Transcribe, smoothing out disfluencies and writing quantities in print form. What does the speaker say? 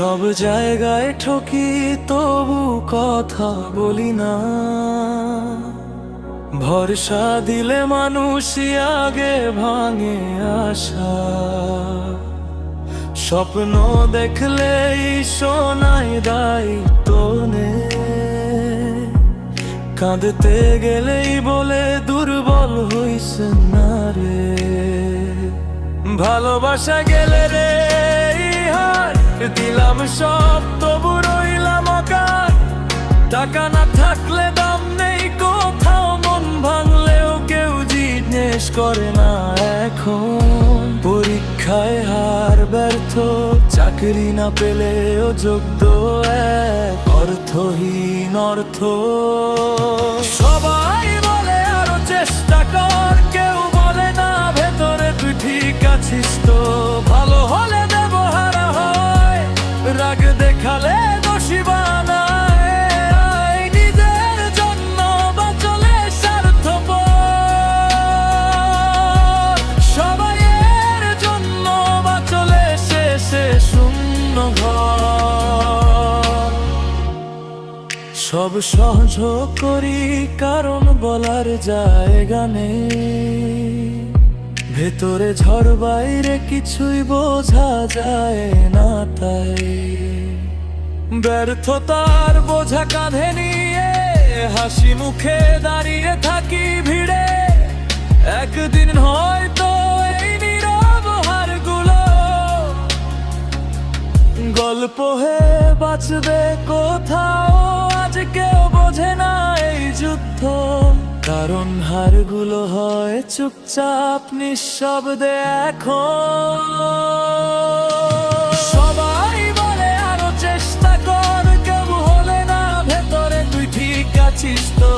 সব জায়গায় ঠকি তবু কথা বলি না। ভরসা দিলে মানুষই আগে ভাঙে আশা। স্বপ্ন দেখলেই শোনায় দায়িত্ব নে। কাঁদতে গেলেই বলে দুর্বল হইছে না রে। ভালোবাসা গেলে রে হার দিলাম সব তবু রইলাম অকার। টাকা না থাকলে দাম নেই কোথাও, মন ভাঙলেও কেউ জিজ্ঞেস করে না এখন। পরীক্ষায় হার ব্যর্থ, চাকরি না পেলেও যোগ্য এক অর্থহীন অর্থ। সবাই বলে আরো চেষ্টা কর, কেউ বলে না ভেতরে তুই ঠিক আছিস তো। ভালো হলে ব্যবহার হয়, রাগ দেখালে দোষী বানায়। নিজের জন্য বাঁচলে স্বার্থপর, সবাইয়ের জন্য বাঁচলে শেষে শূন্য ঘর। সব সহজ করি কারণ বলার জায়গা নেই। ভেতরে ঝড় বাইরে কিছুই বোঝা যায় না তাই। ব্যর্থতার বোঝা কাঁধে নিয়ে হাসি মুখে দাঁড়িয়ে থাকি ভিড়ে। একদিন হয়তো এই নীরব হারগুলো গল্প হয়ে বাঁচবে কোথাও। আজ কেউ বোঝে না এই যুদ্ধ, কারণ হারগুলো হয় চুপচাপ নিঃশব্দে এখন। সবাই বলে আরো চেষ্টা কর, কেউ হলে না ভেতরে তুই ঠিক আছিস তো।